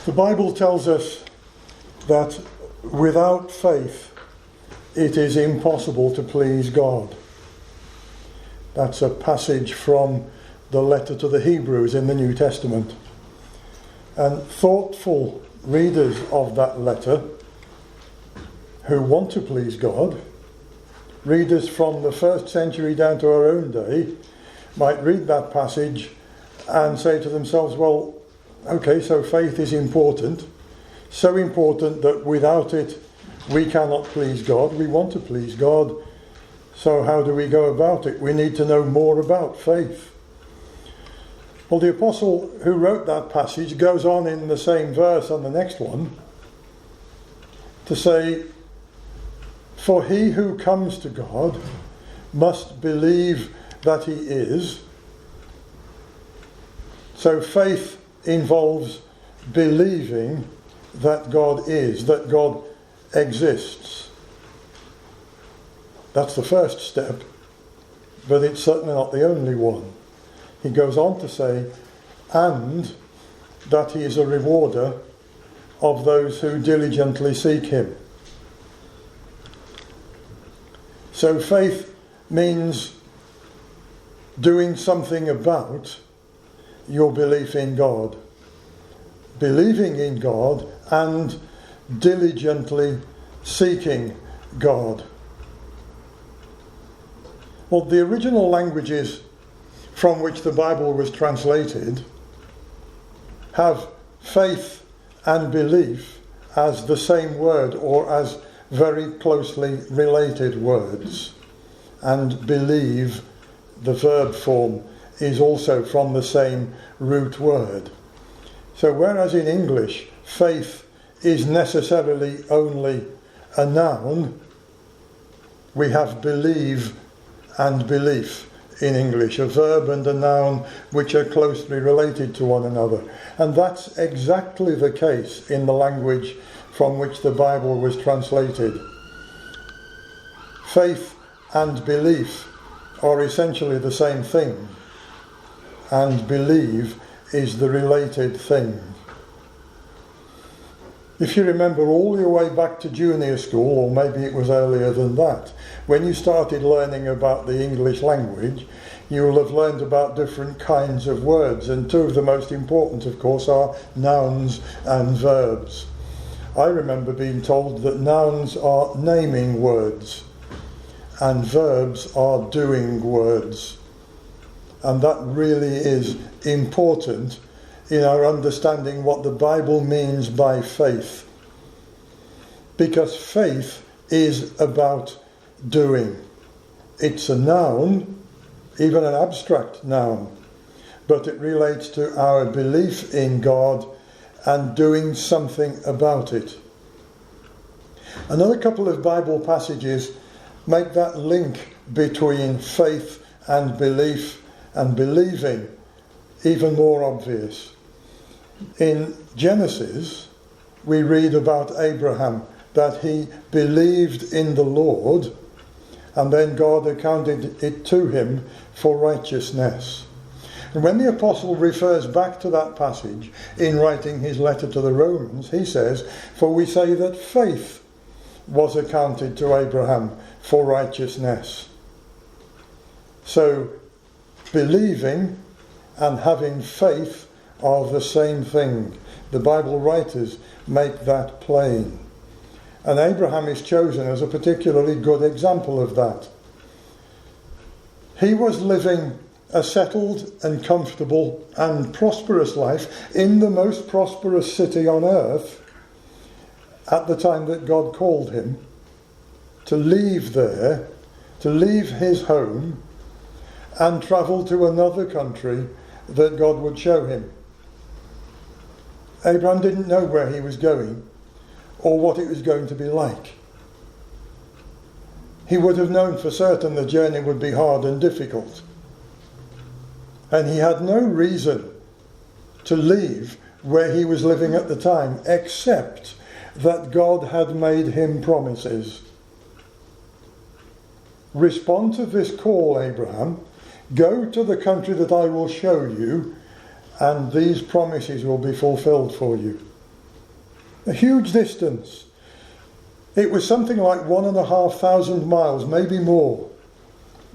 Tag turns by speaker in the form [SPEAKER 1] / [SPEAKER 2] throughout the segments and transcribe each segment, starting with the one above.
[SPEAKER 1] The Bible tells us that without faith it is impossible to please God. That's a passage from the letter to the Hebrews in the New Testament. And thoughtful readers of that letter who want to please God, readers from the first century down to our own day, might read that passage and say to themselves, well, okay, so faith is important, so important that without it we cannot please God. We want to please God, so how do we go about it? We need to know more about faith. Well, the apostle who wrote that passage goes on in the same verse on the next one to say, for he who comes to God must believe that he is. So faith involves believing that God is, that God exists. That's the first step, but it's certainly not the only one. He goes on to say, and that he is a rewarder of those who diligently seek him. So faith means doing something about your belief in God, believing in God and diligently seeking God. Well, the original languages from which the Bible was translated have faith and belief as the same word or as very closely related words. And believe, the verb form, is also from the same root word. So whereas in English faith is necessarily only a noun, we have believe and belief in English, a verb and a noun which are closely related to one another. And that's exactly the case in the language from which the Bible was translated. Faith and belief are essentially the same thing, and believe is the related thing. If you remember all your way back to junior school, or maybe it was earlier than that, when you started learning about the English language, you will have learned about different kinds of words, and two of the most important, of course, are nouns and verbs. I remember being told that nouns are naming words and verbs are doing words. And that really is important in our understanding what the Bible means by faith. Because faith is about doing. It's a noun, even an abstract noun, but it relates to our belief in God and doing something about it. Another couple of Bible passages make that link between faith and belief and believing even more obvious. In Genesis, we read about Abraham, that he believed in the Lord, and then God accounted it to him for righteousness. And when the apostle refers back to that passage in writing his letter to the Romans, he says, for we say that faith was accounted to Abraham for righteousness. So, believing and having faith are the same thing. The Bible writers make that plain. And Abraham is chosen as a particularly good example of that. He was living a settled and comfortable and prosperous life in the most prosperous city on earth at the time that God called him to leave there, to leave his home and travel to another country that God would show him. Abraham didn't know where he was going or what it was going to be like. He would have known for certain the journey would be hard and difficult. And he had no reason to leave where he was living at the time, except that God had made him promises. Respond to this call, Abraham. Go to the country that I will show you, and these promises will be fulfilled for you. A huge distance. It was something like 1,500 miles, maybe more,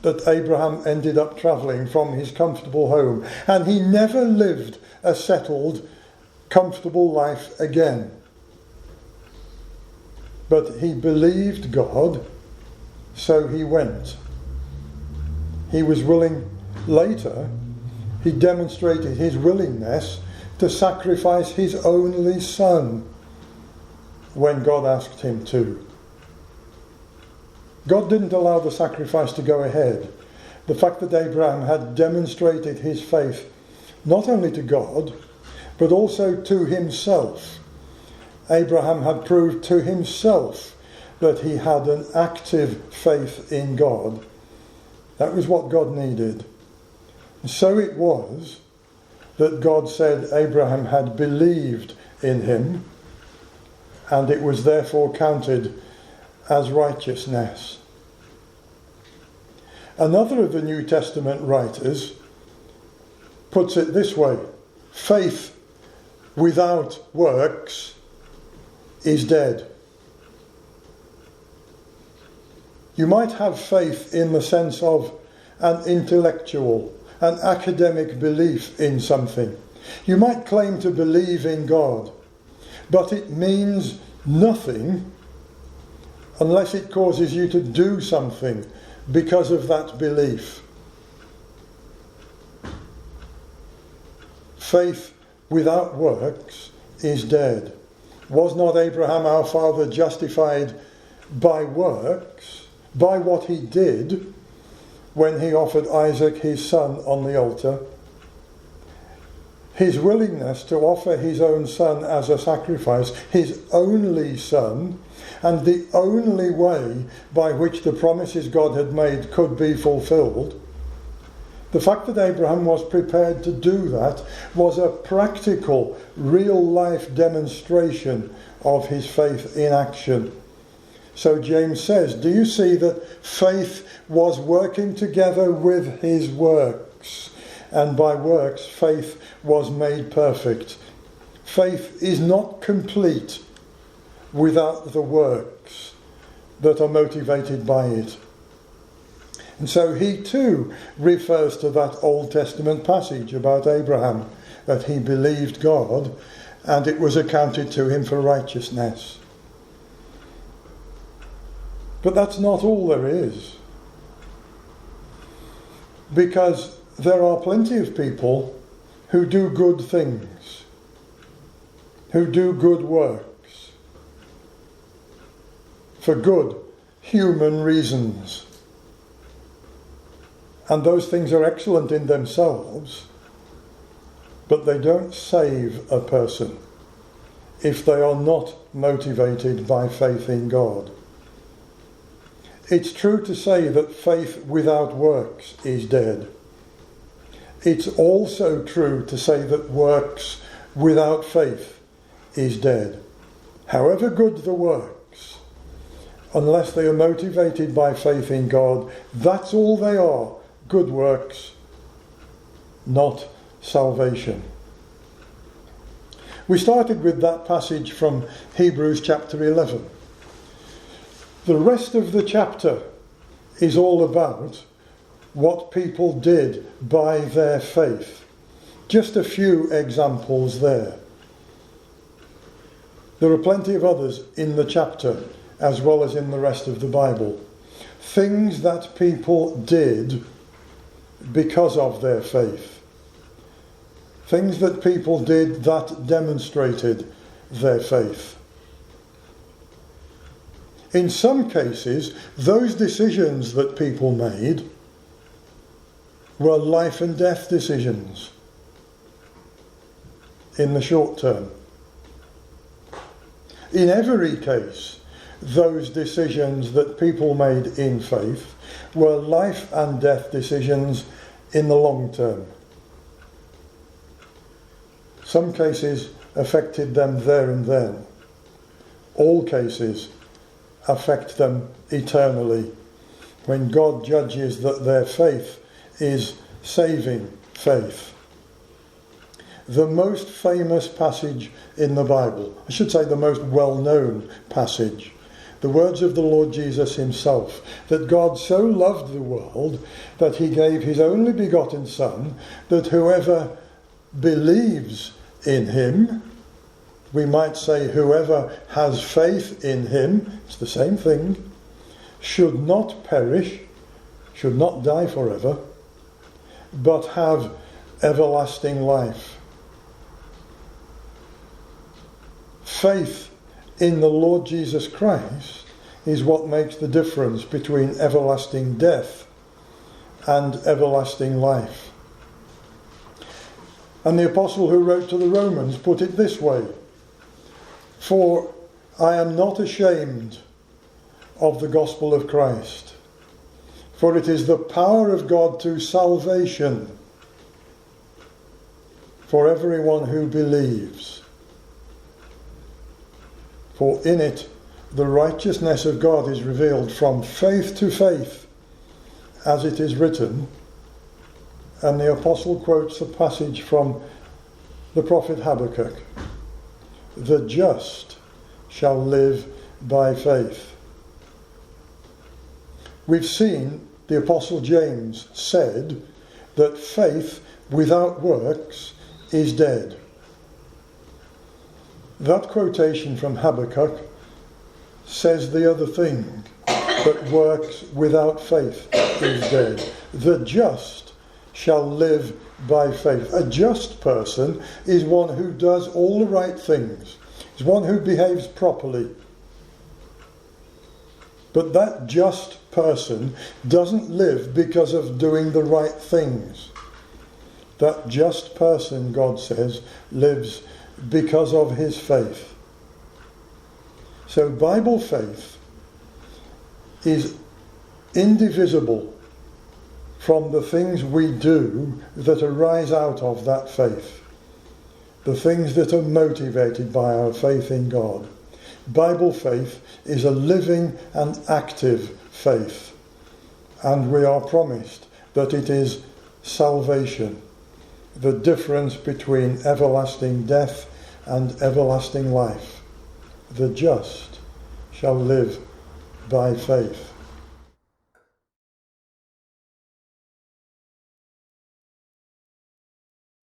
[SPEAKER 1] that Abraham ended up travelling from his comfortable home. And he never lived a settled, comfortable life again. But he believed God, so he went. He was willing. Later, he demonstrated his willingness to sacrifice his only son when God asked him to. God didn't allow the sacrifice to go ahead. The fact that Abraham had demonstrated his faith not only to God, but also to himself. Abraham had proved to himself that he had an active faith in God. That was what God needed. So it was that God said Abraham had believed in him, and it was therefore counted as righteousness. Another of the New Testament writers puts it this way: faith without works is dead. You might have faith in the sense of an intellectual, an academic belief in something. You might claim to believe in God, but it means nothing unless it causes you to do something because of that belief. Faith without works is dead. Was not Abraham our father justified by works, by what he did when he offered Isaac his son on the altar? His willingness to offer his own son as a sacrifice, his only son, and the only way by which the promises God had made could be fulfilled. The fact that Abraham was prepared to do that was a practical, real-life demonstration of his faith in action. So James says, do you see that faith was working together with his works? And by works, faith was made perfect. Faith is not complete without the works that are motivated by it. And so he too refers to that Old Testament passage about Abraham, that he believed God and it was accounted to him for righteousness. But that's not all there is. Because there are plenty of people who do good things, who do good works, for good human reasons. And those things are excellent in themselves, but they don't save a person if they are not motivated by faith in God. It's true to say that faith without works is dead. It's also true to say that works without faith is dead. However good the works, unless they are motivated by faith in God, that's all they are, good works, not salvation. We started with that passage from Hebrews chapter 11. The rest of the chapter is all about what people did by their faith. Just a few examples there. There are plenty of others in the chapter as well as in the rest of the Bible. Things that people did because of their faith. Things that people did that demonstrated their faith. In some cases, those decisions that people made were life and death decisions in the short term. In every case, those decisions that people made in faith were life and death decisions in the long term. Some cases affected them there and then. All cases affect them eternally when God judges that their faith is saving faith. the most famous passage in the Bible. I should say the most well-known passage. The words of the Lord Jesus himself, that God so loved the world that he gave his only begotten Son, that whoever believes in him, we might say whoever has faith in him, it's the same thing, should not perish, should not die forever, but have everlasting life. Faith in the Lord Jesus Christ is what makes the difference between everlasting death and everlasting life. And the apostle who wrote to the Romans put it this way: "For I am not ashamed of the gospel of Christ, for it is the power of God to salvation for everyone who believes. For in it the righteousness of God is revealed from faith to faith, as it is written." And the apostle quotes a passage from the prophet Habakkuk: "The just shall live by faith." We've seen the apostle James said that faith without works is dead. That quotation from Habakkuk says the other thing, that works without faith is dead. The just shall live by faith. A just person is one who does all the right things, is one who behaves properly. But that just person doesn't live because of doing the right things. That just person, God says, lives because of his faith. So Bible faith is indivisible from the things we do that arise out of that faith, the things that are motivated by our faith in God. Bible faith is a living and active faith, and we are promised that it is salvation, the difference between everlasting death and everlasting life. The just shall live by faith.